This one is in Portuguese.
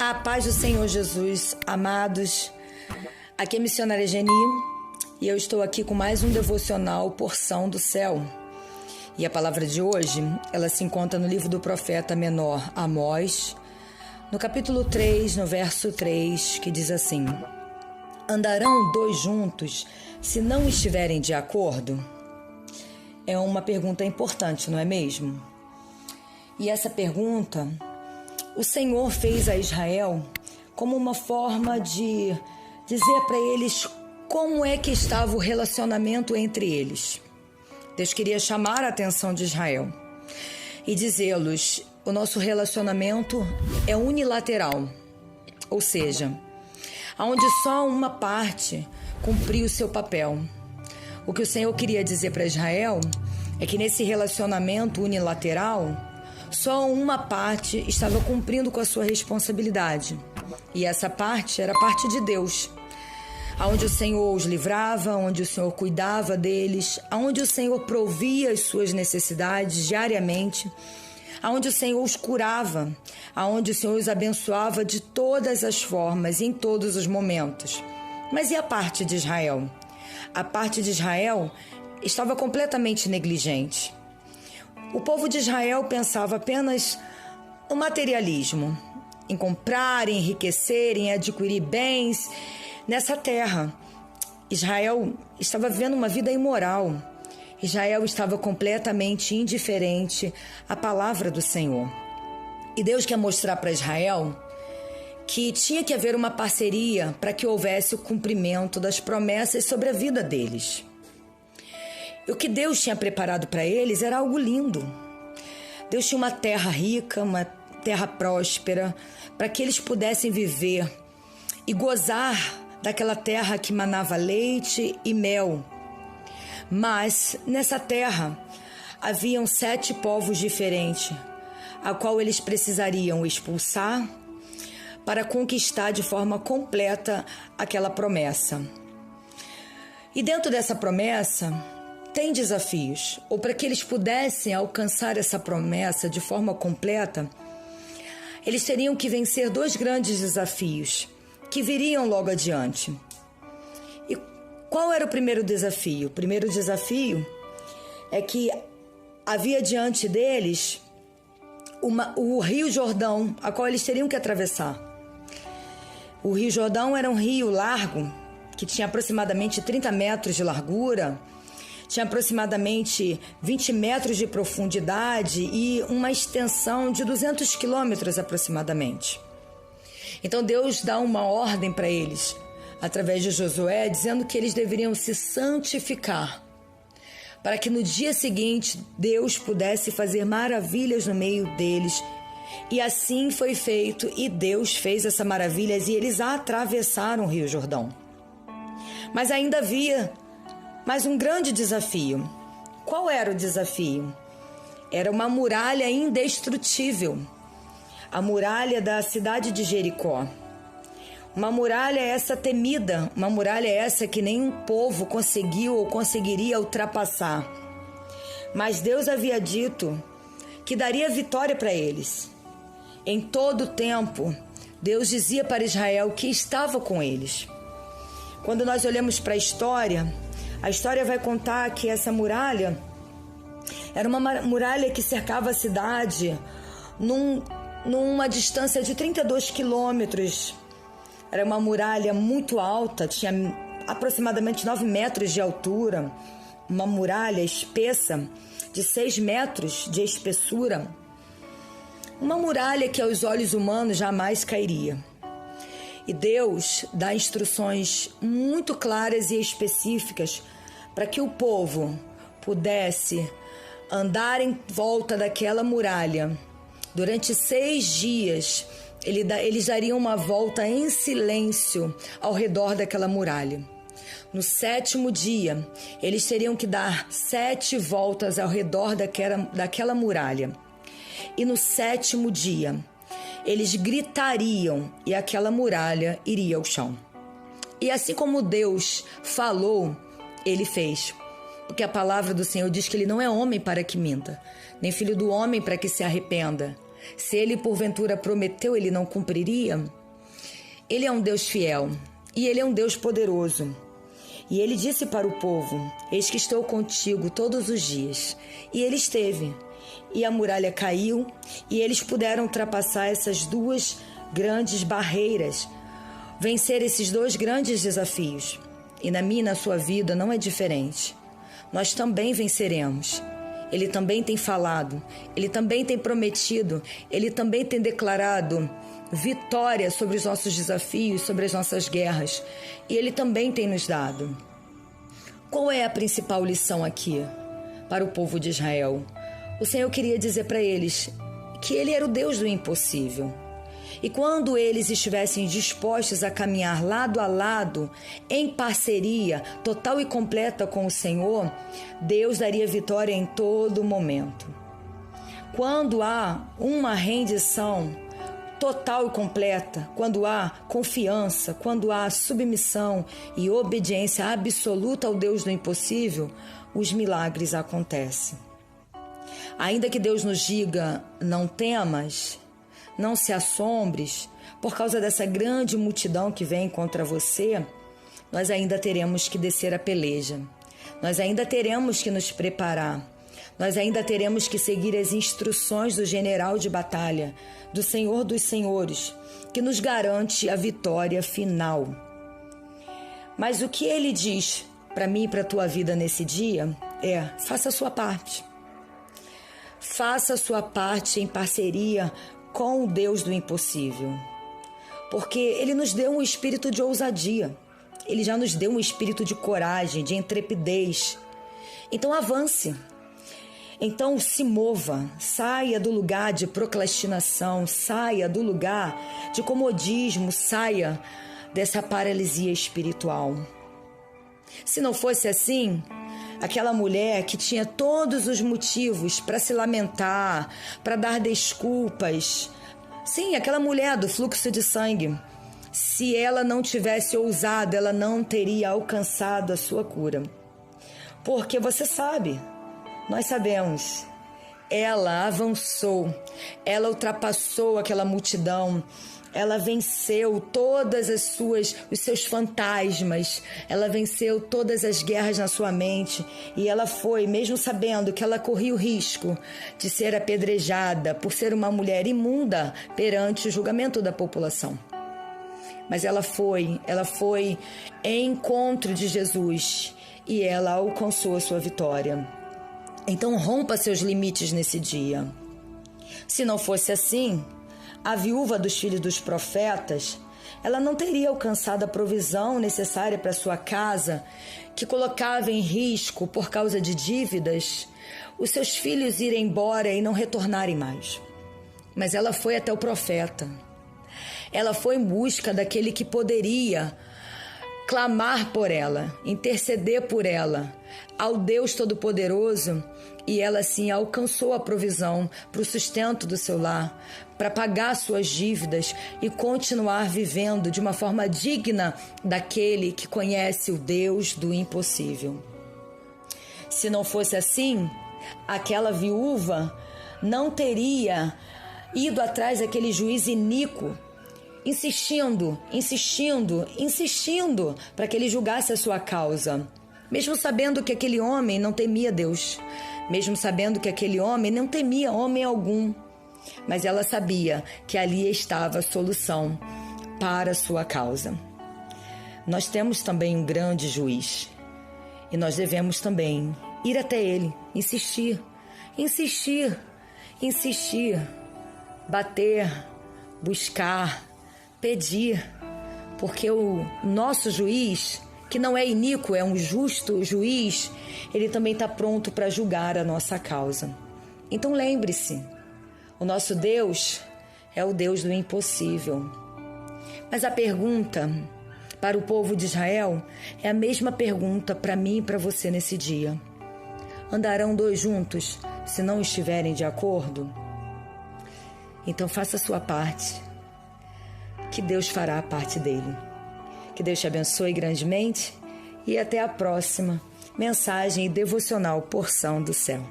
A paz do Senhor Jesus, amados, aqui é a missionária Geni e eu estou aqui com mais um devocional Porção do Céu. E a palavra de hoje, ela se encontra no livro do profeta menor Amós, no capítulo 3, no verso 3, que diz assim: Andarão dois juntos se não estiverem de acordo? É uma pergunta importante, não é mesmo? E essa pergunta o Senhor fez a Israel como uma forma de dizer para eles como é que estava o relacionamento entre eles. Deus queria chamar a atenção de Israel e dizer-lhes: o nosso relacionamento é unilateral, ou seja, onde só uma parte cumpriu o seu papel. O que o Senhor queria dizer para Israel é que nesse relacionamento unilateral, só uma parte estava cumprindo com a sua responsabilidade. E essa parte era a parte de Deus, onde o Senhor os livrava, onde o Senhor cuidava deles, onde o Senhor provia as suas necessidades diariamente, onde o Senhor os curava, onde o Senhor os abençoava de todas as formas e em todos os momentos. Mas e a parte de Israel? A parte de Israel estava completamente negligente. O povo de Israel pensava apenas no materialismo, em comprar, em enriquecer, em adquirir bens nessa terra. Israel estava vivendo uma vida imoral. Israel estava completamente indiferente à palavra do Senhor. E Deus quer mostrar para Israel que tinha que haver uma parceria para que houvesse o cumprimento das promessas sobre a vida deles. E o que Deus tinha preparado para eles era algo lindo. Deus tinha uma terra rica, uma terra próspera, para que eles pudessem viver e gozar daquela terra que manava leite e mel. Mas nessa terra haviam 7 povos diferentes, a qual eles precisariam expulsar para conquistar de forma completa aquela promessa. E dentro dessa promessa tem desafios, ou para que eles pudessem alcançar essa promessa de forma completa, eles teriam que vencer 2 grandes desafios que viriam logo adiante. E qual era o primeiro desafio? O primeiro desafio é que havia diante deles o Rio Jordão, a qual eles teriam que atravessar. O Rio Jordão era um rio largo, que tinha aproximadamente 30 metros de largura, tinha aproximadamente 20 metros de profundidade e uma extensão de 200 quilômetros aproximadamente. Então Deus dá uma ordem para eles, através de Josué, dizendo que eles deveriam se santificar, para que no dia seguinte Deus pudesse fazer maravilhas no meio deles. E assim foi feito, e Deus fez essas maravilhas e eles atravessaram o Rio Jordão. Mas ainda havia mais um grande desafio. Qual era o desafio? Era uma muralha indestrutível, a muralha da cidade de Jericó. Uma muralha essa temida, uma muralha essa que nenhum povo conseguiu ou conseguiria ultrapassar. Mas Deus havia dito que daria vitória para eles. Em todo o tempo, Deus dizia para Israel que estava com eles. Quando nós olhamos para a história vai contar que essa muralha era uma muralha que cercava a cidade numa distância de 32 quilômetros. Era uma muralha muito alta, tinha aproximadamente 9 metros de altura, uma muralha espessa de 6 metros de espessura, uma muralha que aos olhos humanos jamais cairia. E Deus dá instruções muito claras e específicas para que o povo pudesse andar em volta daquela muralha. Durante 6 dias, eles dariam uma volta em silêncio ao redor daquela muralha. No 7º dia, eles teriam que dar 7 voltas ao redor daquela muralha. E no 7º dia, eles gritariam e aquela muralha iria ao chão. E assim como Deus falou, ele fez. Porque a palavra do Senhor diz que ele não é homem para que minta, nem filho do homem para que se arrependa. Se Ele porventura prometeu, Ele não cumpriria? Ele é um Deus fiel e Ele é um Deus poderoso. E Ele disse para o povo: eis que estou contigo todos os dias. E Ele esteve. E a muralha caiu e eles puderam ultrapassar essas duas grandes barreiras, vencer esses dois grandes desafios. E na minha e na sua vida não é diferente. Nós também venceremos. Ele também tem falado, Ele também tem prometido, Ele também tem declarado vitória sobre os nossos desafios, sobre as nossas guerras. E Ele também tem nos dado. Qual é a principal lição aqui para o povo de Israel? O Senhor queria dizer para eles que Ele era o Deus do impossível. E quando eles estivessem dispostos a caminhar lado a lado, em parceria total e completa com o Senhor, Deus daria vitória em todo momento. Quando há uma rendição total e completa, quando há confiança, quando há submissão e obediência absoluta ao Deus do impossível, os milagres acontecem. Ainda que Deus nos diga, não temas, não se assombres, por causa dessa grande multidão que vem contra você, nós ainda teremos que descer a peleja. Nós ainda teremos que nos preparar. Nós ainda teremos que seguir as instruções do general de batalha, do Senhor dos Senhores, que nos garante a vitória final. Mas o que Ele diz para mim e para a tua vida nesse dia é: faça a sua parte. Faça a sua parte em parceria com o Deus do impossível. Porque Ele nos deu um espírito de ousadia. Ele já nos deu um espírito de coragem, de intrepidez. Então avance. Então se mova. Saia do lugar de procrastinação. Saia do lugar de comodismo. Saia dessa paralisia espiritual. Se não fosse assim, aquela mulher que tinha todos os motivos para se lamentar, para dar desculpas. Sim, aquela mulher do fluxo de sangue. Se ela não tivesse ousado, ela não teria alcançado a sua cura. Porque você sabe, nós sabemos, ela avançou, ela ultrapassou aquela multidão. Ela venceu todas os seus fantasmas, ela venceu todas as guerras na sua mente e ela foi, mesmo sabendo que ela corria o risco de ser apedrejada por ser uma mulher imunda perante o julgamento da população. Mas ela foi em encontro de Jesus e ela alcançou a sua vitória. Então rompa seus limites nesse dia. Se não fosse assim, a viúva dos filhos dos profetas, ela não teria alcançado a provisão necessária para sua casa, que colocava em risco, por causa de dívidas, os seus filhos irem embora e não retornarem mais. Mas ela foi até o profeta. Ela foi em busca daquele que poderia clamar por ela, interceder por ela, ao Deus Todo-Poderoso, e ela assim alcançou a provisão para o sustento do seu lar, para pagar suas dívidas e continuar vivendo de uma forma digna daquele que conhece o Deus do impossível. Se não fosse assim, aquela viúva não teria ido atrás daquele juiz iníquo, insistindo para que ele julgasse a sua causa, mesmo sabendo que aquele homem não temia Deus, mesmo sabendo que aquele homem não temia homem algum, mas ela sabia que ali estava a solução para a sua causa. Nós temos também um grande juiz e nós devemos também ir até ele, insistir, bater, buscar, pedir, porque o nosso juiz, que não é iníquo, é um justo juiz, ele também está pronto para julgar a nossa causa. Então lembre-se, o nosso Deus é o Deus do impossível. Mas a pergunta para o povo de Israel é a mesma pergunta para mim e para você nesse dia. Andarão dois juntos se não estiverem de acordo? Então faça a sua parte, que Deus fará a parte dele. Que Deus te abençoe grandemente e até a próxima mensagem devocional Porção do Céu.